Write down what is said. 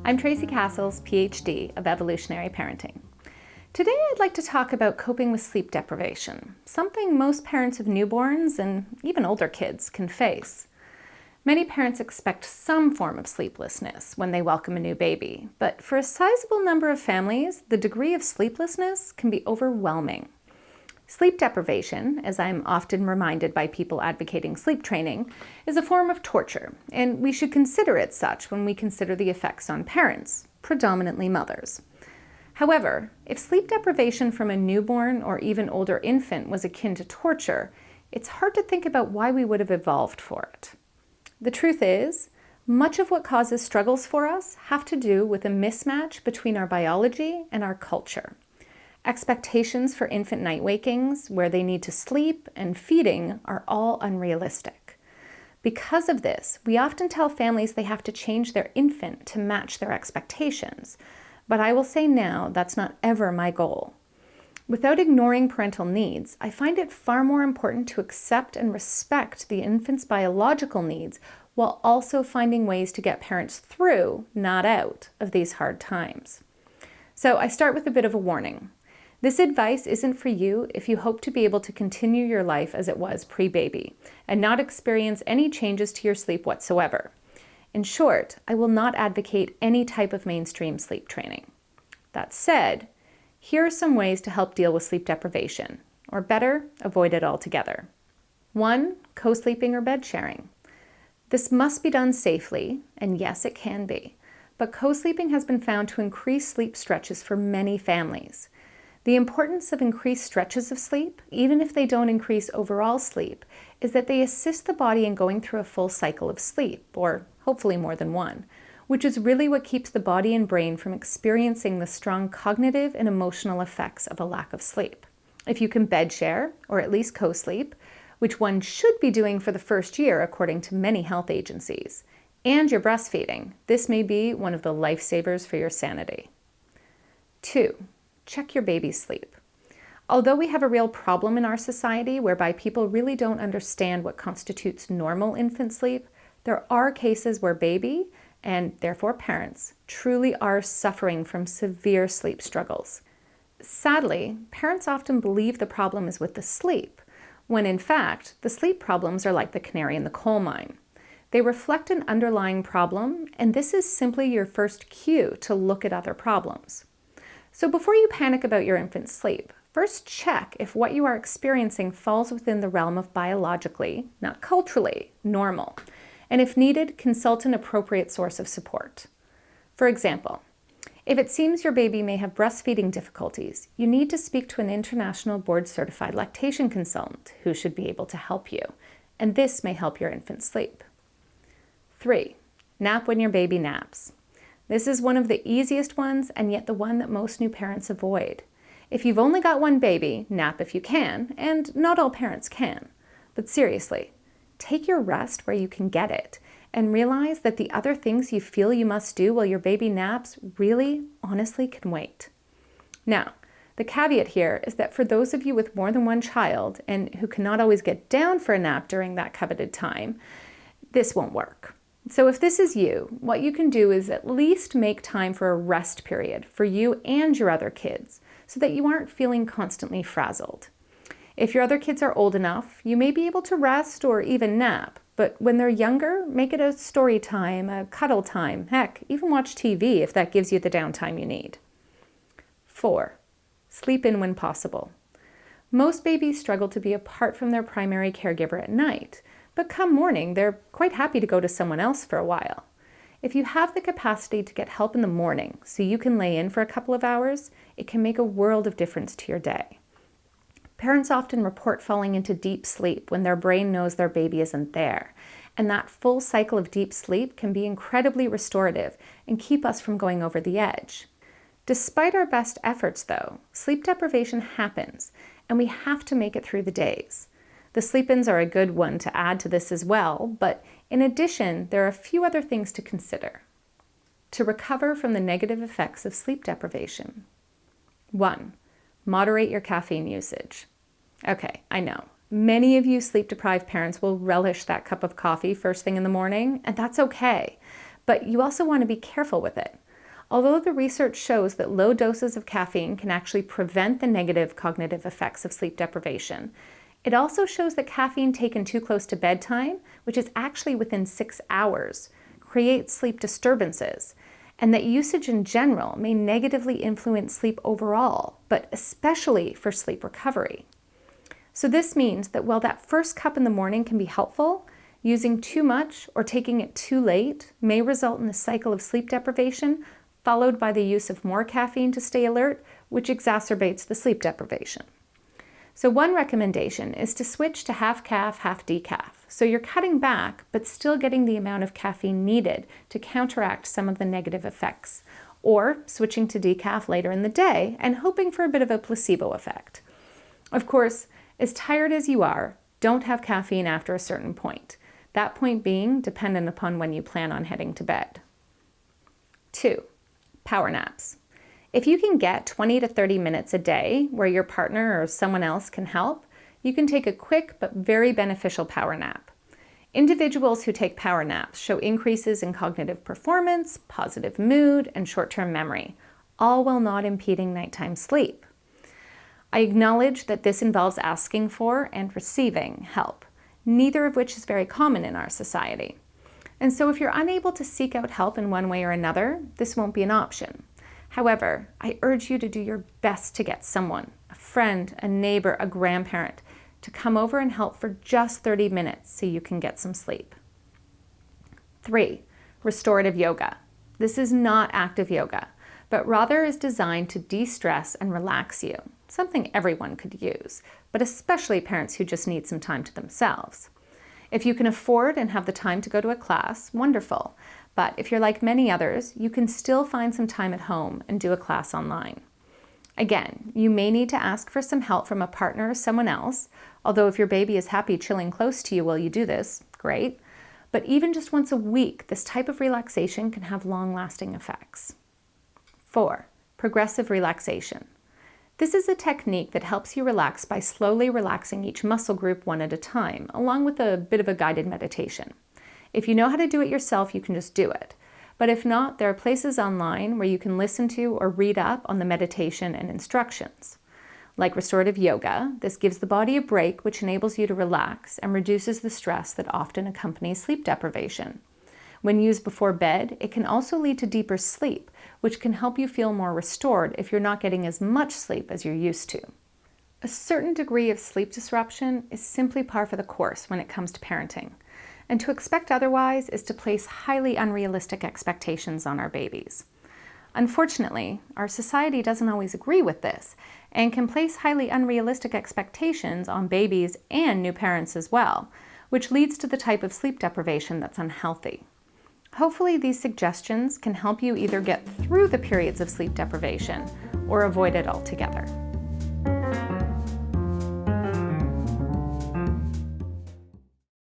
I'm Tracy Castles, PhD of Evolutionary Parenting. Today I'd like to talk about coping with sleep deprivation, something most parents of newborns and even older kids can face. Many parents expect some form of sleeplessness when they welcome a new baby, but for a sizable number of families, the degree of sleeplessness can be overwhelming. Sleep deprivation, as I'm often reminded by people advocating sleep training, is a form of torture, and we should consider it such when we consider the effects on parents, predominantly mothers. However, if sleep deprivation from a newborn or even older infant was akin to torture, it's hard to think about why we would have evolved for it. The truth is, much of what causes struggles for us have to do with a mismatch between our biology and our culture. Expectations for infant night wakings, where they need to sleep, and feeding are all unrealistic. Because of this, we often tell families they have to change their infant to match their expectations. But I will say now, that's not ever my goal. Without ignoring parental needs, I find it far more important to accept and respect the infant's biological needs while also finding ways to get parents through, not out, of these hard times. So I start with a bit of a warning. This advice isn't for you if you hope to be able to continue your life as it was pre-baby and not experience any changes to your sleep whatsoever. In short, I will not advocate any type of mainstream sleep training. That said, here are some ways to help deal with sleep deprivation, or better, avoid it altogether. 1. Co-sleeping or bed sharing. This must be done safely, and yes, it can be, but co-sleeping has been found to increase sleep stretches for many families. The importance of increased stretches of sleep, even if they don't increase overall sleep, is that they assist the body in going through a full cycle of sleep, or hopefully more than one, which is really what keeps the body and brain from experiencing the strong cognitive and emotional effects of a lack of sleep. If you can bed share, or at least co-sleep, which one should be doing for the first year according to many health agencies, and you're breastfeeding, this may be one of the lifesavers for your sanity. 2. Check your baby's sleep. Although we have a real problem in our society whereby people really don't understand what constitutes normal infant sleep, there are cases where baby, and therefore parents, truly are suffering from severe sleep struggles. Sadly, parents often believe the problem is with the sleep, when in fact, the sleep problems are like the canary in the coal mine. They reflect an underlying problem, and this is simply your first cue to look at other problems. So before you panic about your infant's sleep, first check if what you are experiencing falls within the realm of biologically, not culturally, normal. And if needed, consult an appropriate source of support. For example, if it seems your baby may have breastfeeding difficulties, you need to speak to an international board-certified lactation consultant who should be able to help you, and this may help your infant sleep. 3. Nap when your baby naps. This is one of the easiest ones, and yet the one that most new parents avoid. If you've only got one baby, nap if you can, and not all parents can. But seriously, take your rest where you can get it, and realize that the other things you feel you must do while your baby naps really, honestly can wait. Now, the caveat here is that for those of you with more than one child, and who cannot always get down for a nap during that coveted time, this won't work. So if this is you, what you can do is at least make time for a rest period for you and your other kids so that you aren't feeling constantly frazzled. If your other kids are old enough, you may be able to rest or even nap, but when they're younger, make it a story time, a cuddle time, heck, even watch TV if that gives you the downtime you need. 4. Sleep in when possible. Most babies struggle to be apart from their primary caregiver at night, but come morning, they're quite happy to go to someone else for a while. If you have the capacity to get help in the morning so you can lay in for a couple of hours, it can make a world of difference to your day. Parents often report falling into deep sleep when their brain knows their baby isn't there, and that full cycle of deep sleep can be incredibly restorative and keep us from going over the edge. Despite our best efforts though, sleep deprivation happens, and we have to make it through the days. The Sleepins are a good one to add to this as well, but in addition, there are a few other things to consider to recover from the negative effects of sleep deprivation. 1. Moderate your caffeine usage. Okay, I know. Many of you sleep-deprived parents will relish that cup of coffee first thing in the morning, and that's okay. But you also want to be careful with it. Although the research shows that low doses of caffeine can actually prevent the negative cognitive effects of sleep deprivation, it also shows that caffeine taken too close to bedtime, which is actually within 6 hours, creates sleep disturbances, and that usage in general may negatively influence sleep overall, but especially for sleep recovery. So this means that while that first cup in the morning can be helpful, using too much or taking it too late may result in a cycle of sleep deprivation, followed by the use of more caffeine to stay alert, which exacerbates the sleep deprivation. So one recommendation is to switch to half caf, half decaf. So you're cutting back, but still getting the amount of caffeine needed to counteract some of the negative effects, or switching to decaf later in the day and hoping for a bit of a placebo effect. Of course, as tired as you are, don't have caffeine after a certain point. That point being dependent upon when you plan on heading to bed. 2. Power naps. If you can get 20 to 30 minutes a day where your partner or someone else can help, you can take a quick but very beneficial power nap. Individuals who take power naps show increases in cognitive performance, positive mood, and short-term memory, all while not impeding nighttime sleep. I acknowledge that this involves asking for and receiving help, neither of which is very common in our society. And so if you're unable to seek out help in one way or another, this won't be an option. However, I urge you to do your best to get someone, a friend, a neighbor, a grandparent, to come over and help for just 30 minutes so you can get some sleep. 3. Restorative yoga. This is not active yoga, but rather is designed to de-stress and relax you, something everyone could use, but especially parents who just need some time to themselves. If you can afford and have the time to go to a class, wonderful. But if you're like many others, you can still find some time at home and do a class online. Again, you may need to ask for some help from a partner or someone else, although if your baby is happy chilling close to you while you do this, great. But even just once a week, this type of relaxation can have long-lasting effects. 4. Progressive relaxation. This is a technique that helps you relax by slowly relaxing each muscle group one at a time, along with a bit of a guided meditation. If you know how to do it yourself, you can just do it. But if not, there are places online where you can listen to or read up on the meditation and instructions. Like Restorative Yoga, this gives the body a break, which enables you to relax and reduces the stress that often accompanies sleep deprivation. When used before bed, it can also lead to deeper sleep, which can help you feel more restored if you're not getting as much sleep as you're used to. A certain degree of sleep disruption is simply par for the course when it comes to parenting. And to expect otherwise is to place highly unrealistic expectations on our babies. Unfortunately, our society doesn't always agree with this and can place highly unrealistic expectations on babies and new parents as well, which leads to the type of sleep deprivation that's unhealthy. Hopefully these suggestions can help you either get through the periods of sleep deprivation or avoid it altogether.